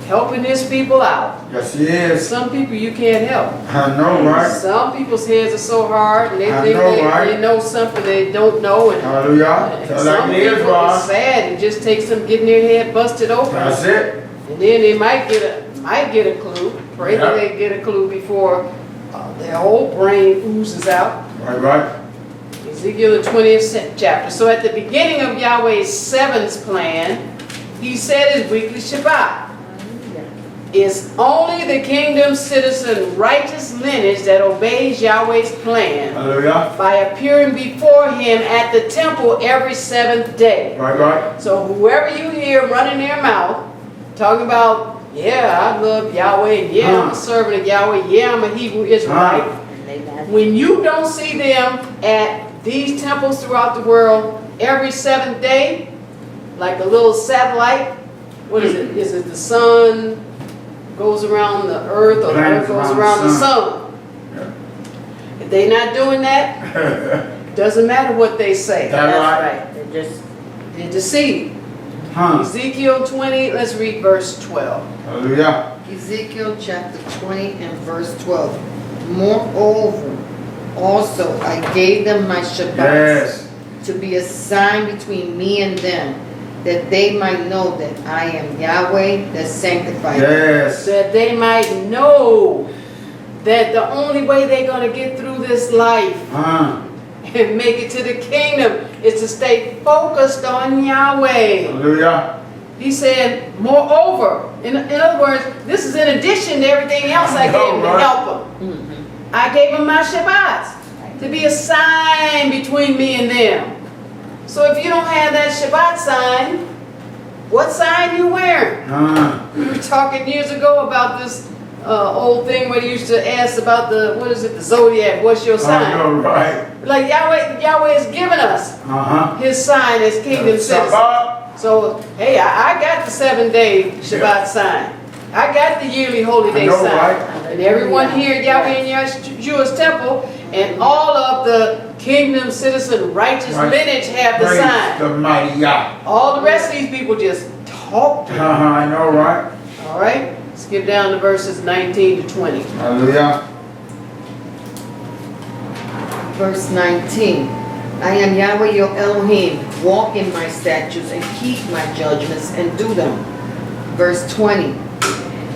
Helping his people out. Yes, he is. Some people you can't help. I know, right? Some people's heads are so hard and they I think know, right? they know something they don't know. And Hallelujah. Tell some like it is, people Ron. it's sad. It just takes them getting their head busted open. That's it. And then they might get a clue. Pray that they get a clue before their whole brain oozes out. Right, right. Ezekiel the 20th chapter. So at the beginning of Yahweh's sevens plan, he said his weekly Shabbat. It's only the kingdom citizen righteous lineage that obeys Yahweh's plan Hallelujah. by appearing before him at the temple every seventh day. Right, right. So whoever you hear running their mouth, talking about, yeah, I love Yahweh, yeah, I'm a servant of Yahweh, yeah, I'm a Hebrew Israelite. When you don't see them at these temples throughout the world every seventh day, like a little satellite, what is it? Is it the sun goes around the earth, or the earth goes around the sun? Yeah. If they're not doing that, doesn't matter what they say. That's right. They're deceived. Ezekiel 20, let's read verse 12. Hallelujah. Ezekiel chapter 20 and verse 12. Moreover, also I gave them my Shabbats to be a sign between me and them, that they might know that I am Yahweh that sanctifies them. That they might know that the only way they're going to get through this life and make it to the kingdom is to stay focused on Yahweh. Hallelujah. He said, moreover, in other words, this is in addition to everything else I gave him to help them. I gave him my Shabbats to be a sign between me and them. So if you don't have that Shabbat sign, what sign you wearing? We were talking years ago about this old thing where they used to ask about the, what is it, the zodiac, what's your sign? I know, right. Like Yahweh has given us his sign as kingdom citizens. So, hey, I got the 7-day Shabbat sign. I got the yearly holy day I know, sign. right? And everyone here at Yahweh and Yahshua's temple and all of the kingdom citizen righteous Right. lineage have the Praise sign. the mighty Yah. All the rest of these people just talk. I know, right? All right? Skip down to verses 19 to 20. Hallelujah. Verse 19. I am Yahweh your Elohim. Walk in my statutes and keep my judgments and do them. Verse 20.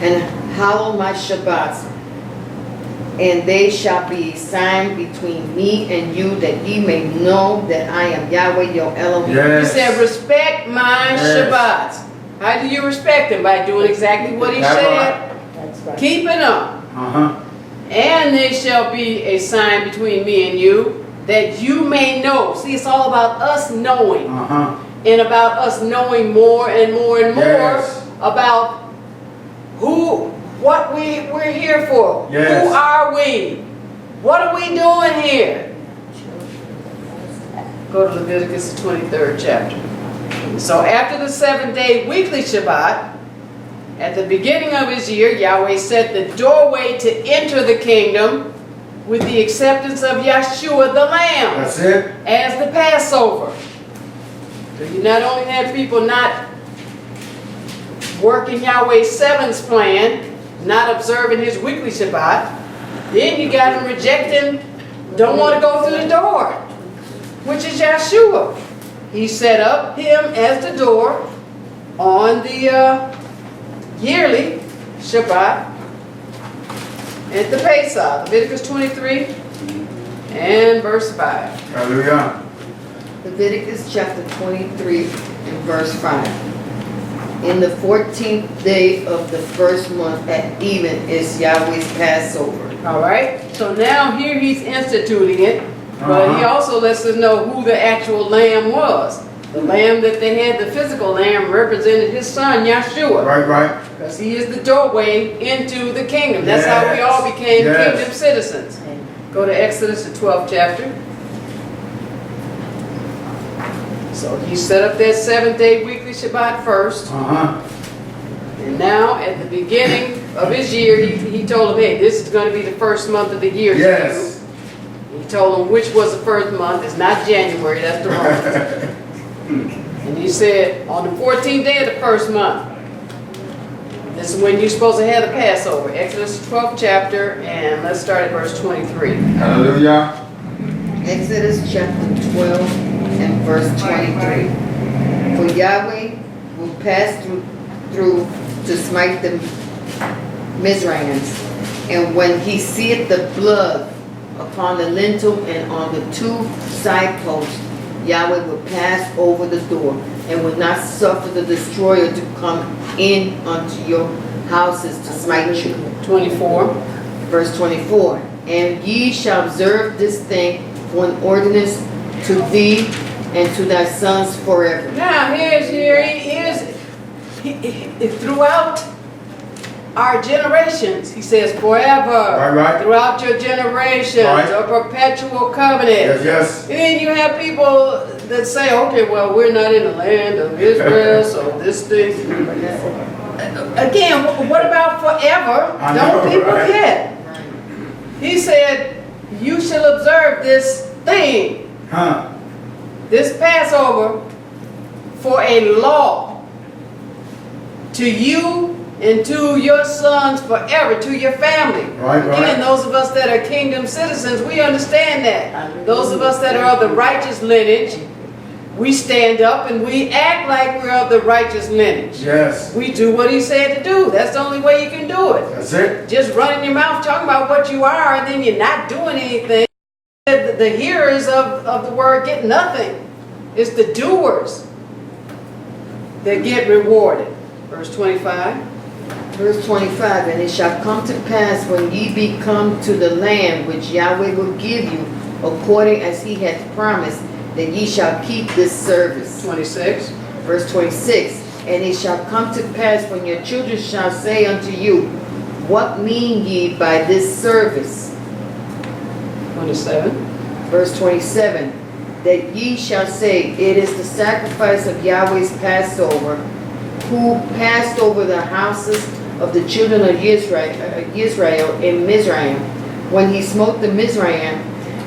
And hallow my Shabbats, and they shall be a sign between me and you, that ye may know that I am Yahweh your Elohim. He Yes. said, respect my Yes. Shabbats. How do you respect him? By doing exactly what he That's said. right. That's Keeping them. Uh-huh. And they shall be a sign between me and you, that you may know. See, it's all about us knowing. Uh-huh. And about us knowing more and more and more Yes. about what we're here for. Yes. Who are we? What are we doing here? Go to Leviticus, the 23rd chapter. So after the 7-day weekly Shabbat, at the beginning of his year, Yahweh set the doorway to enter the kingdom with the acceptance of Yahshua the Lamb That's it. as the Passover. So you not only had people not working Yahweh's seventh plan, not observing his weekly Shabbat, then you got them rejecting, don't want to go through the door, which is Yahshua. He set up him as the door on the yearly Shabbat at the Pesach, Leviticus 23 and verse 5. Hallelujah. Leviticus chapter 23 and verse 5. In the 14th day of the first month at even is Yahweh's Passover. All right, so now here he's instituting it, but he also lets us know who the actual lamb was. The lamb that they had, the physical lamb, represented his son, Yahshua. Right. Because he is the doorway into the kingdom. That's how we all became Yes. kingdom citizens. Go to Exodus, the 12th chapter. So he set up that 7-day weekly Shabbat first. Uh-huh. And now, at the beginning of his year, he told them, hey, this is going to be the first month of the year. to Yes. you. He told them which was the first month. It's not January, that's the wrong month. And he said, on the 14th day of the first month, this is when you're supposed to have the Passover. Exodus 12th chapter, and let's start at verse 23. Hallelujah. Exodus chapter 12 and verse 23. For Yahweh will pass through to smite the Mizraimites, and when he seeth the blood upon the lintel and on the 2 side posts, Yahweh will pass over the door and will not suffer the destroyer to come in unto your houses to smite you. 24. Verse 24. And ye shall observe this thing for an ordinance to thee and to thy sons forever. Now, throughout our generations, he says forever. Right. Throughout your generations, Right. a perpetual covenant. Yes. And then you have people that say, okay, well, we're not in the land of Israel, so this thing. Again, what about forever? I Don't know, people right? get? He said, you shall observe this thing, Huh. this Passover, for a law to you and to your sons forever, to your family. Right. Again, those of us that are kingdom citizens, we understand that. Those of us that are of the righteous lineage, we stand up and we act like we're of the righteous lineage. Yes. We do what he said to do. That's the only way you can do it. That's it. Just running your mouth talking about what you are and then you're not doing anything. The hearers of the word get nothing. It's the doers that get rewarded. Verse 25. Verse 25. And it shall come to pass when ye be come to the land which Yahweh will give you, according as he hath promised, that ye shall keep this service. 26. Verse 26. And it shall come to pass when your children shall say unto you, what mean ye by this service? 27. Verse 27. that ye shall say, it is the sacrifice of Yahweh's Passover, who passed over the houses of the children of Yisrael in Mizraim, when he smote the Mizraim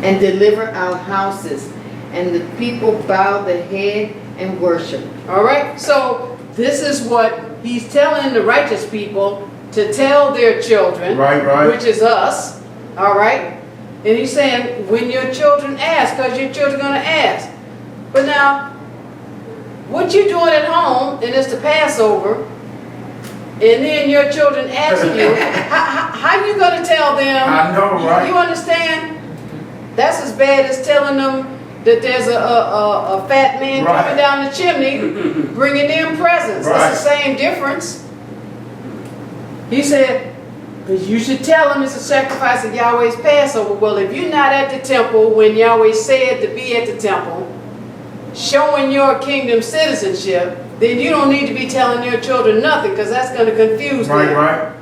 and delivered our houses. And the people bowed the head and worshiped. All right, so this is what he's telling the righteous people to tell their children, Right. which is us, all right? And he's saying, when your children ask, because your children are going to ask. But now, what you doing at home, and it's the Passover, and then your children ask you, how you going to tell them? I know, right? You understand? That's as bad as telling them that there's a fat man Right. coming down the chimney bringing them presents. Right. It's the same difference. He said, because you should tell them it's a sacrifice of Yahweh's Passover. Well, if you're not at the temple when Yahweh said to be at the temple, showing your kingdom citizenship, then you don't need to be telling your children nothing, because that's going to confuse them. Right.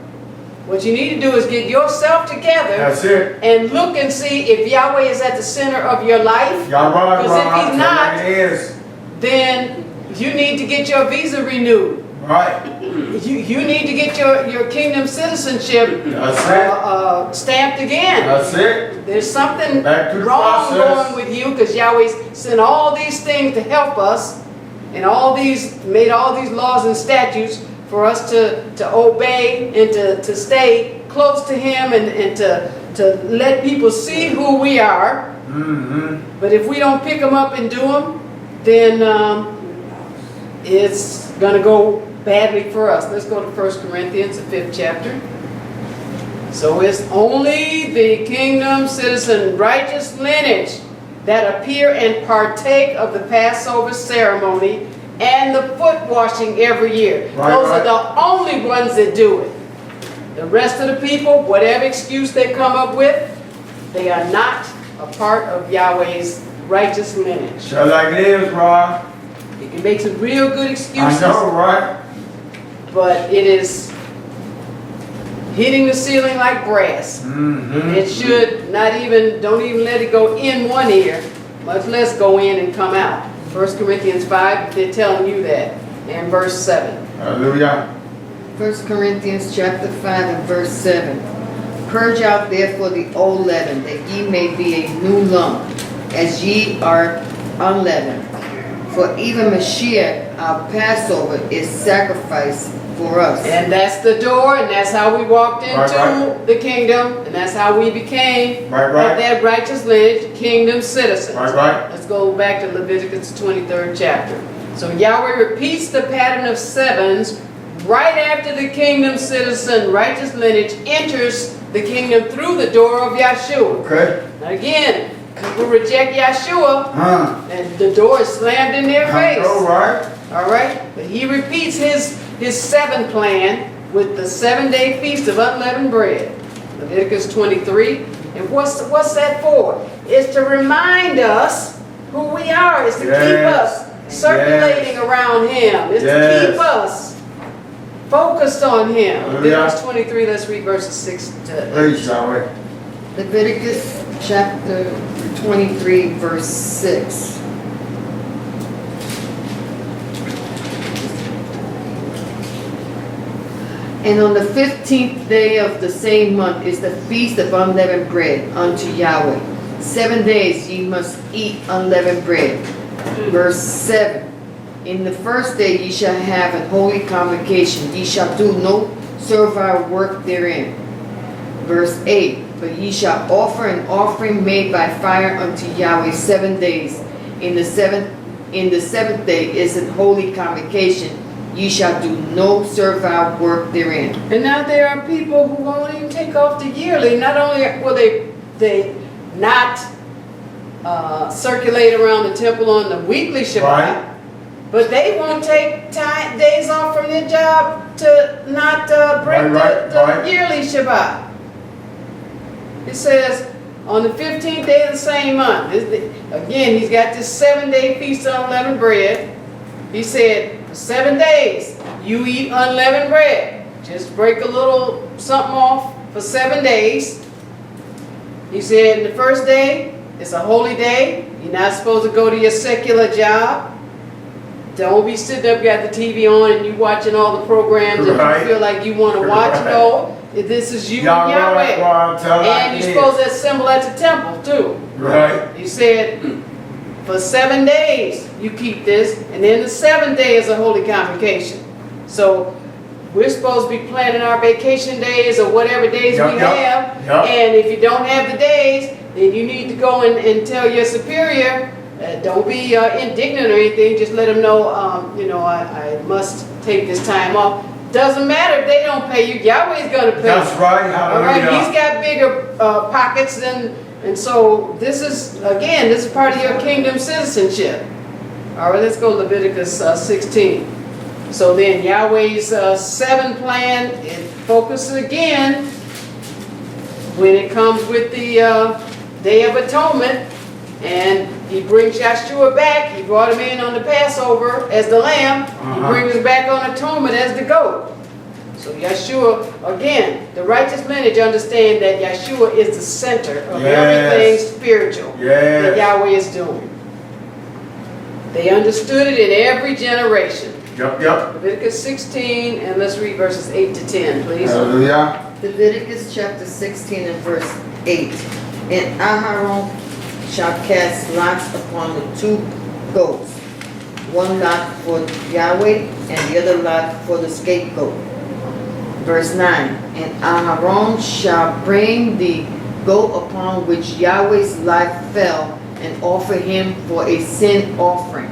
What you need to do is get yourself together That's it. and look and see if Yahweh is at the center of your life. Y'all right, Because if he's not, it is. then you need to get your visa renewed. Right. You need to get your kingdom citizenship That's stamped again. That's it. There's something Back to the wrong process. going with you, because Yahweh's sent all these things to help us, and made all these laws and statutes for us to obey and to stay close to Him and to let people see who we are. Mm-hmm. But if we don't pick them up and do them, then it's going to go badly for us. Let's go to 1 Corinthians, the 5th chapter. So it's only the kingdom citizen, righteous lineage, that appear and partake of the Passover ceremony and the foot washing every year. Right, Those right. are the only ones that do it. The rest of the people, whatever excuse they come up with, they are not a part of Yahweh's righteous lineage. Just like it is, Rod. You can make some real good excuses, I know, right? but it is hitting the ceiling like brass. Mm-hmm. It should don't even let it go in one ear, much less go in and come out. 1 Corinthians 5, they're telling you that, and verse 7. Hallelujah. 1 Corinthians chapter 5 and verse 7. Purge out therefore the old leaven, that ye may be a new lump, as ye are unleavened. For even Mashiach, our Passover, is sacrificed for us. And that's the door, and that's how we walked into Right. the kingdom, and that's how we became Right. of that righteous lineage, kingdom citizens. Right. Let's go back to Leviticus 23rd chapter. So Yahweh repeats the pattern of sevens right after the kingdom citizen, righteous lineage, enters the kingdom through the door of Yahshua. Okay. Now again, people reject Yahshua, Huh. and the door is slammed in their I face. know, right? All right? But he repeats his 7 plan with the 7-day feast of unleavened bread. Leviticus 23. And what's that for? It's to remind us who we are. It's to keep us circulating around Him. It's to keep us focused on Him. Leviticus 23, let's read verses 6 to 8. Praise Yahweh. Leviticus chapter 23 verse 6. And on the 15th day of the same month is the feast of unleavened bread unto Yahweh. 7 days ye must eat unleavened bread. Verse 7. In the first day ye shall have an holy convocation. Ye shall do no servile work therein. Verse 8. But ye shall offer an offering made by fire unto Yahweh 7 days. In the seventh day is an holy convocation. Ye shall do no servile work therein. And now there are people who won't even take off the yearly. Not only will they not circulate around the temple on the weekly Shabbat, Right. but they won't take days off from their job to not break the yearly Shabbat. It says on the 15th day of the same month. Again, he's got this 7-day feast of unleavened bread. He said, for 7 days, you eat unleavened bread. Just break a little something off for 7 days. He said, the first day, it's a holy day. You're not supposed to go to your secular job. Don't be sitting up, got the TV on, and you watching all the programs that Right. you feel like you want to watch. Right. No, this is you and Y'all Yahweh. right, tell And you're supposed to assemble at the temple too. Right. You said for 7 days you keep this, and then the 7th day is a holy convocation. So we're supposed to be planning our vacation days or whatever days Yup, we yup, have. yup. And if you don't have the days, then you need to go and tell your superior. Don't be indignant or anything. Just let them know, I must take this time off. Doesn't matter if they don't pay you. Yahweh's gonna pay That's you. right. All right, Hallelujah. he's got bigger pockets than, and so this is part of your kingdom citizenship. All right, let's go Leviticus 16. So then Yahweh's 7 plan, it focuses again when it comes with the Day of Atonement, and he brings Yahshua back. He brought him in on the Passover as the lamb. He brings him back on atonement as the goat. So Yahshua, again, the righteous lineage understand that Yahshua is the center of everything spiritual that Yahweh is doing. They understood it in every generation. Yup, yup. Leviticus 16, and let's read verses 8 to 10, please. Hallelujah. Leviticus chapter 16 and verse 8. And Aharon shall cast lots upon the 2 goats, one lot for Yahweh and the other lot for the scapegoat. Verse 9. And Aharon shall bring the goat upon which Yahweh's life fell and offer him for a sin offering.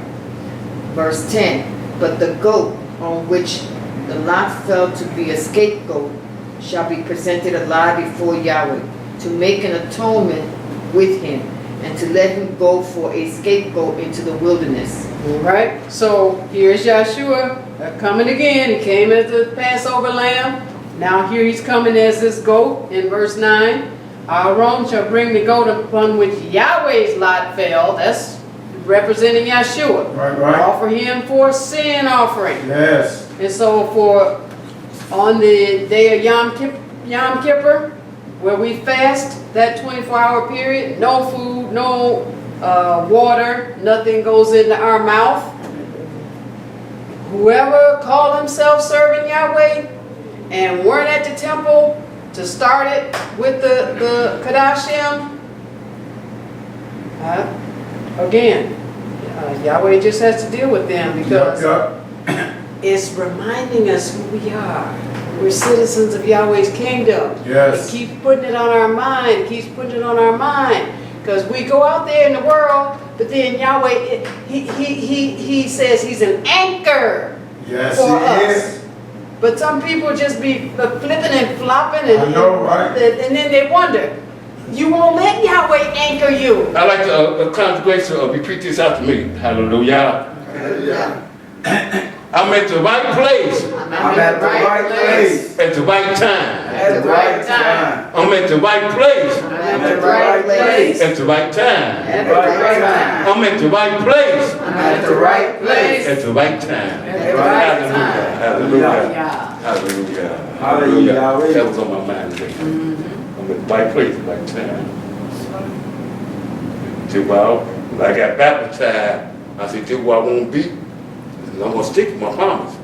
Verse 10. But the goat on which the lot fell to be a scapegoat shall be presented alive before Yahweh to make an atonement with him and to let him go for a scapegoat into the wilderness. All right, so here's Yahshua coming again. He came as the Passover lamb. Now here he's coming as this goat in verse 9. Aaron shall bring the goat upon which Yahweh's lot fell. That's representing Yahshua. Right. Offer him for a sin offering. Yes. And so on the day of Yom Kippur, where we fast, that 24-hour period, no food, no water, nothing goes into our mouth. Whoever called himself serving Yahweh and weren't at the temple to start it with the Kadashim, again, Yahweh just has to deal with them because it's reminding us who we are. We're citizens of Yahweh's kingdom. Yes. He keeps putting it on our mind. He keeps putting it on our mind. Because we go out there in the world, but then Yahweh, he says he's an anchor for us. But some people just be flipping and flopping and then they wonder, you won't let Yahweh anchor you. I like the congregation to repeat this after me. Hallelujah. Hallelujah. I'm at the right place. I'm at the right place. At the right time. At the right time. I'm at the right place. I'm at the right place. At the right time. At the right time. I'm at the right place. I'm at the right place. At the right time. At the right time. Hallelujah. Hallelujah. Hallelujah. That was on my mind today. I'm at the right place at the right time. When I got baptized, I said, this is where I won't be. I'm going to stick to my promise.